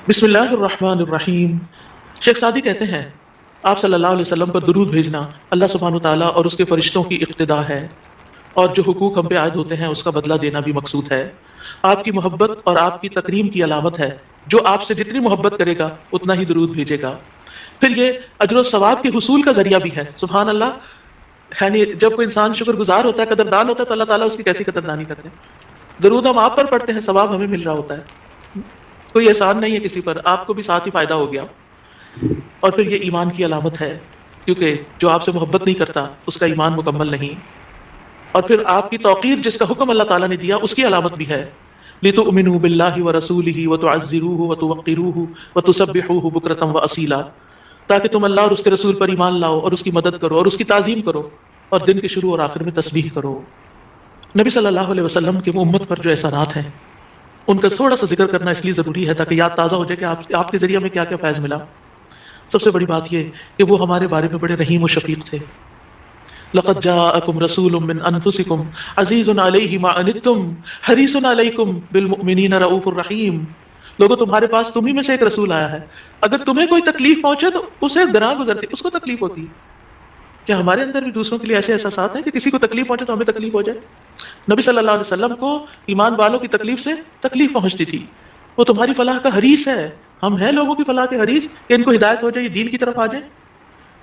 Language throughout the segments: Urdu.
بسم اللہ الرحمن الرحیم۔ شیخ سعدی کہتے ہیں آپ صلی اللہ علیہ وسلم پر درود بھیجنا اللہ سبحانہ وتعالیٰ اور اس کے فرشتوں کی اقتدا ہے، اور جو حقوق ہم پہ عائد ہوتے ہیں اس کا بدلہ دینا بھی مقصود ہے۔ آپ کی محبت اور آپ کی تکریم کی علامت ہے، جو آپ سے جتنی محبت کرے گا اتنا ہی درود بھیجے گا۔ پھر یہ اجر و ثواب کے حصول کا ذریعہ بھی ہے۔ سبحان اللہ، یعنی جب کوئی انسان شکر گزار ہوتا ہے، قدردان ہوتا ہے، تو اللہ تعالیٰ اس کی کیسی قدردانی کرتے ہیں۔ درود ہم آپ پر پڑھتے ہیں، ثواب ہمیں مل رہا ہوتا ہے، کوئی احسان نہیں ہے کسی پر، آپ کو بھی ساتھ ہی فائدہ ہو گیا۔ اور پھر یہ ایمان کی علامت ہے، کیونکہ جو آپ سے محبت نہیں کرتا اس کا ایمان مکمل نہیں۔ اور پھر آپ کی توقیر جس کا حکم اللہ تعالیٰ نے دیا اس کی علامت بھی ہے، لِتُؤْمِنُوا بِاللَّهِ وَرَسُولِهِ وَتُعَزِّرُوهُ وَتُوَقِّرُوهُ وَتُسَبِّحُوهُ بُكْرَةً وَأَصِيلًا، تاکہ تم اللہ اور اس کے رسول پر ایمان لاؤ اور اس کی مدد کرو اور اس کی تعظیم کرو اور دن کے شروع اور آخر میں تسبیح کرو۔ نبی صلی اللہ علیہ وسلم کی امت پر جو احسانات ہیں ان کا تھوڑا سا ذکر کرنا اس لیے ضروری ہے تاکہ یاد تازہ ہو جائے کہ آپ کے ذریعے میں کیا کیا فیض ملا۔ سب سے بڑی بات یہ کہ وہ ہمارے بارے میں بڑے رحیم و شفیق تھے۔ لقد جاءکم رسول من انفسکم عزیز علیہ ما عنتم حریص علیکم بالمؤمنین رؤوف الرحیم۔ لوگوں، تمہارے پاس تم ہی میں سے ایک رسول آیا ہے، اگر تمہیں کوئی تکلیف پہنچے تو اسے گراں گزرتی، اس کو تکلیف ہوتی ہے۔ کیا ہمارے اندر بھی دوسروں کے لیے ایسے احساسات ہیں کہ کسی کو تکلیف پہنچے تو ہمیں تکلیف ہو جائے؟ نبی صلی اللہ علیہ وسلم کو ایمان والوں کی تکلیف سے تکلیف پہنچتی تھی۔ وہ تمہاری فلاح کا حریص ہے۔ ہم ہیں لوگوں کی فلاح کے حریص کہ ان کو ہدایت ہو جائے، یہ دین کی طرف آ جائیں۔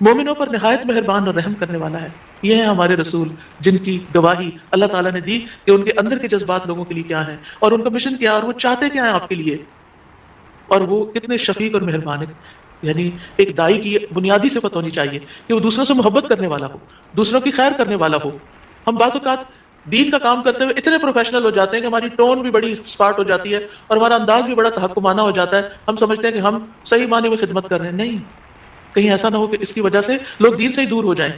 مومنوں پر نہایت مہربان اور رحم کرنے والا ہے۔ یہ ہیں ہمارے رسول جن کی گواہی اللہ تعالیٰ نے دی کہ ان کے اندر کے جذبات لوگوں کے لیے کیا ہیں اور ان کا مشن کیا، اور وہ چاہتے کیا ہیں آپ کے لیے، اور وہ کتنے شفیق اور مہربان ہیں۔ یعنی ایک دائی کی بنیادی صفت ہونی چاہیے کہ وہ دوسروں سے محبت کرنے والا ہو، دوسروں کی خیر کرنے والا ہو۔ ہم بعض اوقات دین کا کام کرتے ہوئے اتنے پروفیشنل ہو جاتے ہیں کہ ہماری ٹون بھی بڑی اسپارٹ ہو جاتی ہے اور ہمارا انداز بھی بڑا تحکمانہ ہو جاتا ہے۔ ہم سمجھتے ہیں کہ ہم صحیح معنی میں خدمت کر رہے ہیں، نہیں، کہیں ایسا نہ ہو کہ اس کی وجہ سے لوگ دین سے ہی دور ہو جائیں۔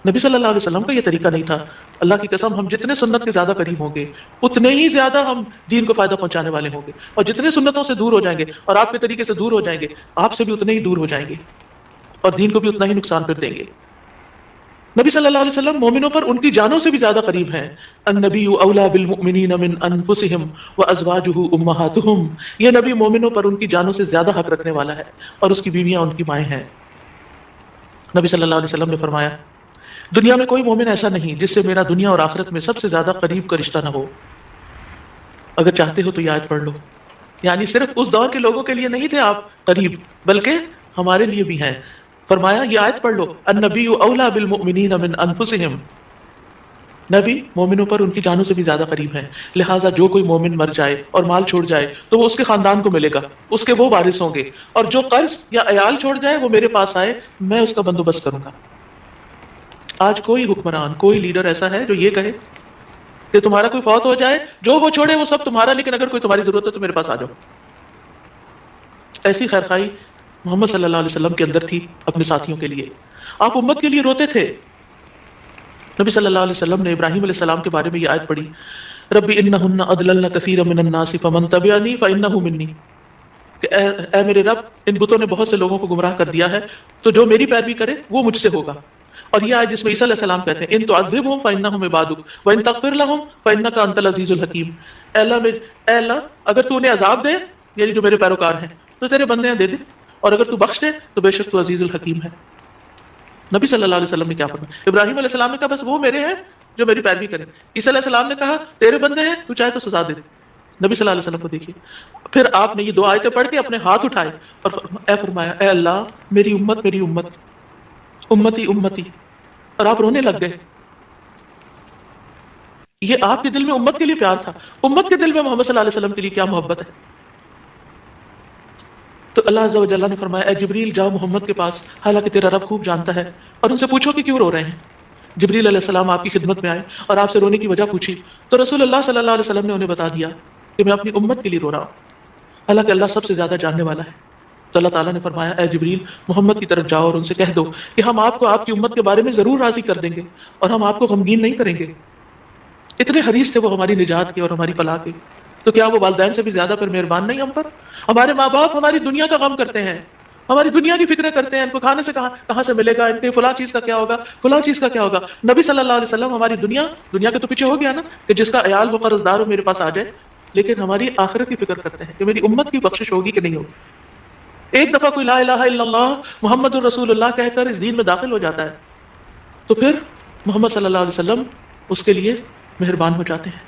نبی صلی اللہ علیہ وسلم کا یہ طریقہ نہیں تھا۔ اللہ کی قسم، ہم جتنے سنت کے زیادہ قریب ہوں گے اتنے ہی زیادہ ہم دین کو فائدہ پہنچانے والے ہوں گے، اور جتنے سنتوں سے دور ہو جائیں گے اور آپ کے طریقے سے دور ہو جائیں گے، آپ سے بھی اتنے ہی دور ہو جائیں گے اور دین کو بھی اتنا ہی نقصان پھر دیں گے۔ نبی صلی اللہ علیہ وسلم مومنوں پر ان کی جانوں سے بھی زیادہ قریب ہیں۔ النبی اولی بالمؤمنین من انفسہم وازواجہ امہاتہم، یہ نبی مومنوں پر ان کی جانوں سے زیادہ حق رکھنے والا ہے اور اس کی بیویاں ان کی مائیں ہیں۔ نبی صلی اللہ علیہ وسلم نے فرمایا، دنیا میں کوئی مومن ایسا نہیں جس سے میرا دنیا اور آخرت میں سب سے زیادہ قریب کا رشتہ نہ ہو۔ اگر چاہتے ہو تو یہ آیت پڑھ لو۔ یعنی صرف اس دور کے لوگوں کے لیے نہیں تھے آپ قریب، بلکہ ہمارے لیے بھی ہیں۔ فرمایا یہ آیت پڑھ لو، النبی اولی بالمؤمنین من انفسہم، نبی مومنوں پر ان کی جانوں سے بھی زیادہ قریب ہیں، لہٰذا جو کوئی مومن مر جائے اور مال چھوڑ جائے تو وہ اس کے خاندان کو ملے گا، اس کے وہ وارث ہوں گے، اور جو قرض یا عیال چھوڑ جائے وہ میرے پاس آئے، میں اس کا بندوبست کروں گا۔ آج کوئی حکمران، کوئی لیڈر ایسا ہے جو یہ کہے کہ تمہارا کوئی فوت ہو جائے، جو وہ چھوڑے وہ سب تمہارا، لیکن اگر کوئی تمہاری ضرورت ہے تو میرے پاس آ جاؤ؟ ایسی خیرخواہی محمد صلی اللہ علیہ وسلم کے اندر تھی اپنے ساتھیوں کے لیے۔ آپ امت کے لیے روتے تھے۔ نبی صلی اللہ علیہ وسلم نے ابراہیم علیہ السلام کے بارے میں یہ آیت پڑھی، رب انہن اضللن کثیرا من الناس فمن تبعنی فانہ منی، کہ اے میرے رب، ان بتوں نے بہت سے لوگوں کو گمراہ کر دیا ہے، تو جو میری پیروی کرے وہ مجھ سے ہوگا۔ اور یہ آیت جس میں عیسیٰ علیہ السلام کہتے ہیں ان تعذبہم فانہم عبادک وان تغفر لہم فانک انت العزیز الحکیم، اے اللہ اگر تو انہیں عذاب دے، یعنی جو میرے پیروکار ہیں، تو تیرے بندے ہیں دے دے، اور اگر تو بخش دے تو بے شک تو عزیز الحکیم ہے۔ نبی صلی اللہ علیہ وسلم نے کیا فرمایا؟ ابراہیم علیہ السلام نے کہا بس وہ میرے ہیں جو میری پیروی کریں۔ عیسیٰ علیہ السلام نے کہا تیرے بندے ہیں، تو چاہے تو سزا دے دے۔ نبی صلی اللہ علیہ وسلم کو دیکھیے، پھر آپ نے یہ دو آیتیں پڑھ کے اپنے ہاتھ اٹھائے اور فرمایا اے اللہ میری امت، میری امت، امتی امتی، اور آپ رونے لگ گئے۔ یہ آپ کے دل میں امت کے لیے پیار تھا، امت کے دل میں محمد صلی اللہ علیہ وسلم کے لیے کیا محبت ہے۔ تو اللہ عز و جل نے فرمایا اے جبریل جاؤ محمد کے پاس، حالانکہ تیرا رب خوب جانتا ہے، اور ان سے پوچھو کہ کیوں رو رہے ہیں۔ جبریل علیہ السلام آپ کی خدمت میں آئے اور آپ سے رونے کی وجہ پوچھی، تو رسول اللہ صلی اللہ علیہ وسلم نے انہیں بتا دیا کہ میں اپنی امت کے لیے رو رہا ہوں، حالانکہ اللہ سب سے زیادہ جاننے والا ہے۔ تو اللہ تعالیٰ نے فرمایا اے جبریل محمد کی طرف جاؤ اور ان سے کہہ دو کہ ہم آپ کو آپ کی امت کے بارے میں ضرور راضی کر دیں گے اور ہم آپ کو غمگین نہیں کریں گے۔ اتنے حریص تھے وہ ہماری نجات کے اور ہماری فلاح کے، تو کیا وہ والدین سے بھی زیادہ پھر مہربان نہیں ہم پر؟ ہمارے ماں باپ ہماری دنیا کا غم کرتے ہیں، ہماری دنیا کی فکریں کرتے ہیں، ان کو کھانے سے کہاں سے ملے گا، ان کے فلاں چیز کا کیا ہوگا، فلاں چیز کا کیا ہوگا۔ نبی صلی اللہ علیہ وسلم ہماری دنیا کے تو پیچھے ہو گیا نا، کہ جس کا عیال وہ قرض دار ہو میرے پاس آ جائے، لیکن ہماری آخرت کی فکر کرتے ہیں کہ میری امت کی بخشش ہوگی کہ نہیں ہوگی۔ ایک دفعہ کوئی لا الہ الا اللہ محمد الرسول اللہ کہہ کر اس دین میں داخل ہو جاتا ہے تو پھر محمد صلی اللہ علیہ وسلم اس کے لیے مہربان ہو جاتے ہیں،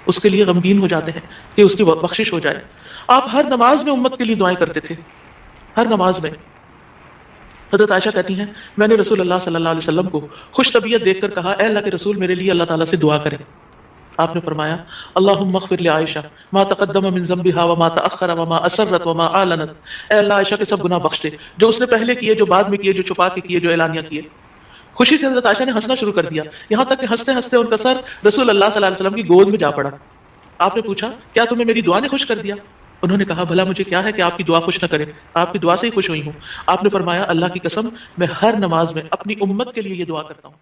اس کے لیے غمگین ہو جاتے ہیں کہ اس کی بخشش ہو جائے۔ آپ ہر نماز میں امت کے لیے دعائیں کرتے تھے، ہر نماز میں۔ حضرت عائشہ کہتی ہیں میں نے رسول اللہ صلی اللہ علیہ وسلم کو خوش طبیعت دیکھ کر کہا اے اللہ کے رسول میرے لیے اللہ تعالیٰ سے دعا کریں۔ آپ نے فرمایا اللہم اغفر لعائشہ ما تقدم من ذنبها وما تأخر وما اسرت وما اعلنت، اے اللہ عائشہ کے سب گناہ بخش دے، جو اس نے پہلے کیے، جو بعد میں کیے، جو چھپا کے کیے، جو اعلانیہ کیے۔ خوشی سے حضرت عائشہ نے ہنسنا شروع کر دیا، یہاں تک کہ ہنستے ہنستے ان کا سر رسول اللہ صلی اللہ علیہ وسلم کی گود میں جا پڑا۔ آپ نے پوچھا کیا تمہیں میری دعا نے خوش کر دیا؟ انہوں نے کہا بھلا مجھے کیا ہے کہ آپ کی دعا خوش نہ کرے، آپ کی دعا سے ہی خوش ہوئی ہوں۔ آپ نے فرمایا اللہ کی قسم میں ہر نماز میں اپنی امت کے لیے یہ دعا کرتا ہوں۔